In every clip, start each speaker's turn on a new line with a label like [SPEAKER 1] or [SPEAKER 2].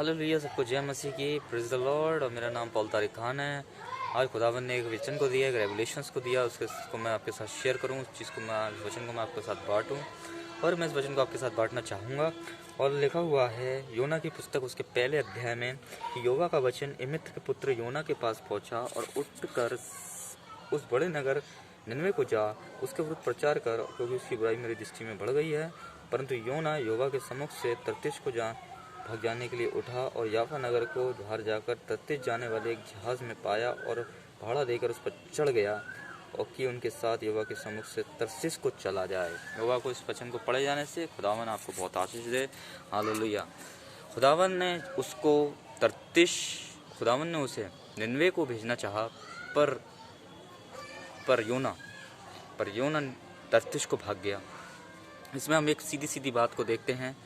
[SPEAKER 1] Hallelujah. सबको जय मसीह की, प्रेज़ द लॉर्ड। और मेरा नाम पॉल तारिक खान है। आज खुदावन ने एक वचन को दिया, एक रेवलेशंस को दिया, उसको मैं आपके साथ शेयर करूं। उस चीज़ को मैं, इस वचन को मैं आपके साथ बांटूं और मैं इस वचन को आपके साथ बांटना चाहूँगा। और लिखा हुआ है योना की पुस्तक उसके पहले अध्याय में कि यहोवा का वचन इमित्र के पुत्र योना के पास पहुँचा और उठकर उस बड़े नगर निनवे को जा, उसके विरुद्ध प्रचार कर, क्योंकि उसकी बुराई मेरी दृष्टि में बढ़ गई है। परंतु योना यहोवा के सम्मुख से तर्तीश को भाग जाने के लिए उठा और याफा नगर को बाहर जाकर तर्तीश जाने वाले एक जहाज में पाया और भाड़ा देकर उस पर चढ़ गया और कि उनके साथ यहोवा के सम्मुख से तर्शीश को चला जाए। यहोवा को इस वचन को पढ़े जाने से खुदावन आपको बहुत आशीष दे। हालेलुया। खुदावन ने उसको खुदावन ने उसे निनवे को भेजना चाहा, पर योना तर्शीश को भाग गया। इसमें हम एक सीधी सीधी बात को देखते हैं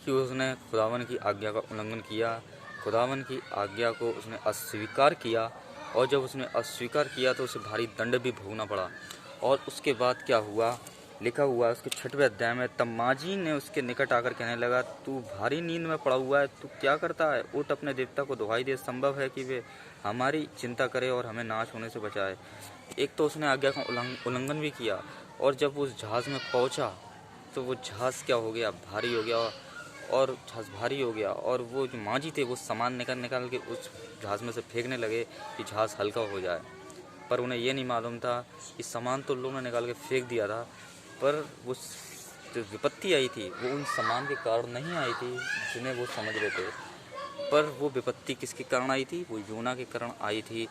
[SPEAKER 1] कि उसने खुदावन की आज्ञा का उल्लंघन किया, खुदावन की आज्ञा को उसने अस्वीकार किया, और जब उसने अस्वीकार किया तो उसे भारी दंड भी भोगना पड़ा। और उसके बाद क्या हुआ, लिखा हुआ है उसके 6वें अध्याय में, तब माजी ने उसके निकट आकर कहने लगा, तू भारी नींद में पड़ा हुआ है, तू क्या करता है? उठ, अपने देवता को दुहाई दे, संभव है कि वे हमारी चिंता करे और हमें नाश होने से बचाए। एक तो उसने आज्ञा का उल्लंघन भी किया, और जब उस जहाज़ में पहुंचा तो वो जहाज़ क्या हो गया, भारी हो गया, और जहाज़ भारी हो गया। और वो जो मांझी थे वो सामान निकाल के उस जहाज़ में से फेंकने लगे कि जहाज़ हल्का हो जाए। पर उन्हें ये नहीं मालूम था कि सामान तो लोगों ने निकाल के फेंक दिया था, पर वो जो विपत्ति आई थी वो उन सामान के कारण नहीं आई थी जिन्हें वो समझ रहे थे, पर वो विपत्ति किसके कारण आई थी? वो योना के कारण आई थी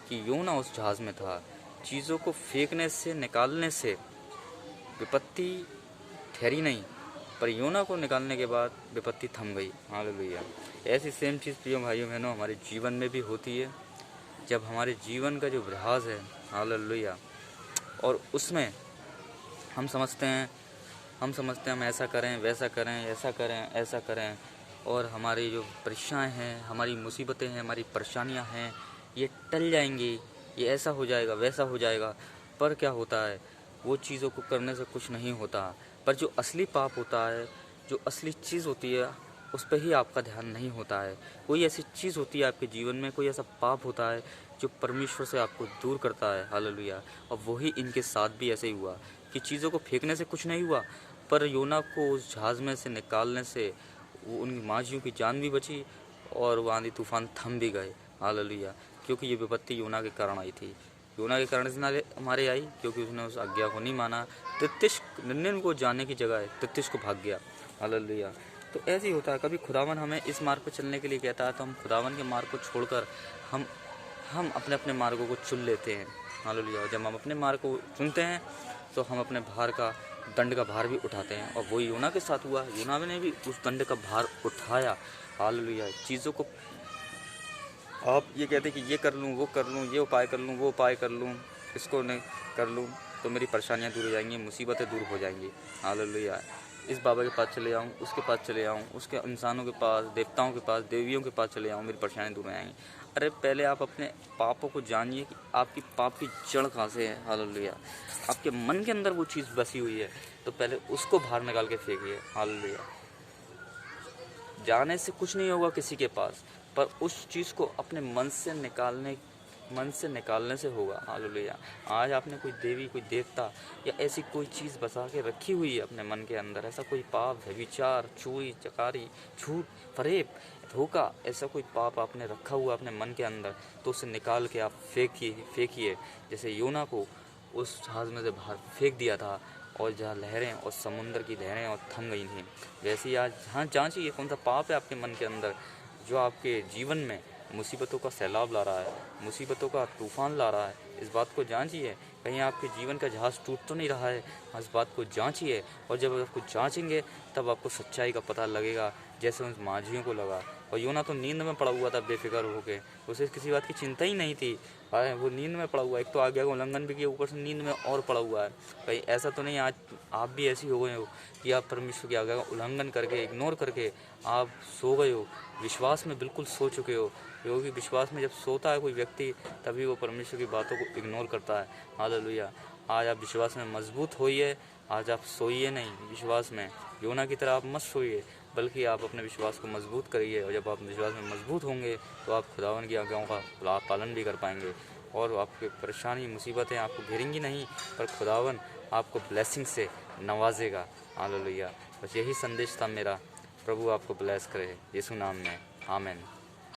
[SPEAKER 1] कि योना उस जहाज़ में था। चीज़ों को फेंकने से, निकालने से विपत्ति ठहरी नहीं, पर योना को निकालने के बाद विपत्ति थम गई। हालेलुया। ऐसी सेम चीज़ प्रिय भाइयों बहनों हमारे जीवन में भी होती है। जब हमारे जीवन का जो प्रयास है, हालेलुया, और उसमें हम समझते हैं हम ऐसा करें, वैसा करें, ऐसा करें, और हमारी जो परेशानियाँ हैं, हमारी मुसीबतें हैं, हमारी परेशानियाँ हैं, ये टल जाएंगी, ये ऐसा हो जाएगा, वैसा हो जाएगा। पर क्या होता है, वो चीज़ों को करने से कुछ नहीं होता। पर जो असली पाप होता है, जो असली चीज़ होती है, उस पर ही आपका ध्यान नहीं होता है। कोई ऐसी चीज़ होती है आपके जीवन में, कोई ऐसा पाप होता है जो परमेश्वर से आपको दूर करता है। हालेलुया। और वही इनके साथ भी ऐसे ही हुआ कि चीज़ों को फेंकने से कुछ नहीं हुआ, पर योना को उस जहाज़ में से निकालने से वो उन माँझियों की जान भी बची और वो आंधी तूफान थम भी गए। हालेलुया। क्योंकि ये विपत्ति योना के कारण आई थी। योना के कारण से हमारे आई, क्योंकि उसने उस आज्ञा को नहीं माना। तर्शीश निनवे को जाने की जगह तर्शीश को भाग गया। हालेलुया। तो ऐसे ही होता है, कभी खुदावन हमें इस मार्ग पर चलने के लिए कहता है तो हम खुदावन के मार्ग को छोड़कर हम अपने अपने मार्गों को चुन लेते हैं। हालेलुया। जब हम अपने मार्ग को चुनते हैं तो हम अपने दंड का भार भी उठाते हैं, और वही योना के साथ हुआ। योना ने भी उस दंड का भार उठाया। हालेलुया। चीज़ों को आप ये कहते कि ये कर लूँ, वो कर लूँ, ये उपाय कर लूँ, वो उपाय कर लूँ, इसको नहीं कर लूँ तो मेरी परेशानियाँ दूर हो जाएंगी, मुसीबतें दूर हो जाएंगी। हालेलुया। इस बाबा के पास चले जाऊँ, उसके पास चले जाऊँ, उसके इंसानों के पास, देवताओं के पास, देवियों के पास चले जाऊँ, मेरी परेशानियाँ दूर हो जाएंगी। अरे पहले आप अपने पापों को जानिए कि आपकी पाप की जड़ कहाँ से है। हालेलुया। आपके मन के अंदर वो चीज़ बसी हुई है, तो पहले उसको बाहर निकाल के फेंकिए। हालेलुया। जाने से कुछ नहीं होगा किसी के पास, पर उस चीज़ को अपने मन से निकालने से होगा। हालेलुया। आज आपने कोई देवी, कोई देवता या ऐसी कोई चीज़ बसा के रखी हुई है अपने मन के अंदर, ऐसा कोई पाप है, विचार, चोरी, चकारी, झूठ, फरेब, धोखा, ऐसा कोई पाप आपने रखा हुआ अपने मन के अंदर, तो उसे निकाल के आप फेंकिए। जैसे योना को उस जहाज़ में से बाहर फेंक दिया था, और जहाँ लहरें और समुंदर की लहरें और थम गई थीं, वैसे ही आज हाँ जांचिए कौन सा पाप है आपके मन के अंदर जो आपके जीवन में मुसीबतों का सैलाब ला रहा है, मुसीबतों का तूफान ला रहा है। इस बात को जांचिए, कहीं आपके जीवन का जहाज़ टूट तो नहीं रहा है। इस बात को जांचिए, और जब आपको जांचेंगे तब आपको सच्चाई का पता लगेगा, जैसे उन मांझियों को लगा। और योना तो नींद में पड़ा हुआ था बेफिक्र होके, उसे किसी बात की चिंता ही नहीं थी। वो नींद में पड़ा हुआ, एक तो आज्ञा का उल्लंघन भी किया, ऊपर से नींद में और पड़ा हुआ है। कहीं ऐसा तो नहीं आज आप भी ऐसी हो गए हो कि आप परमेश्वर की आज्ञा का उल्लंघन करके, इग्नोर करके आप सो गए हो, विश्वास में बिल्कुल सो चुके हो। क्योंकि विश्वास में जब सोता है कोई व्यक्ति, तभी वो परमेश्वर की बातों को इग्नोर करता है। हालेलुया। आज आप विश्वास में मजबूत होइए, आज आप सोइए नहीं, विश्वास में योना की तरह आप मत सोइए। बल्कि आप अपने विश्वास को मजबूत करिए, और जब आप विश्वास में मजबूत होंगे तो आप खुदावन की आज्ञाओं का पालन भी कर पाएंगे, और आपकी परेशानी मुसीबतें आपको घेरेंगी नहीं, पर खुदावन आपको ब्लेसिंग से नवाजेगा। हालेलुया। बस यही संदेश था मेरा। प्रभु आपको ब्लेस करे, यीशु नाम में, आमीन।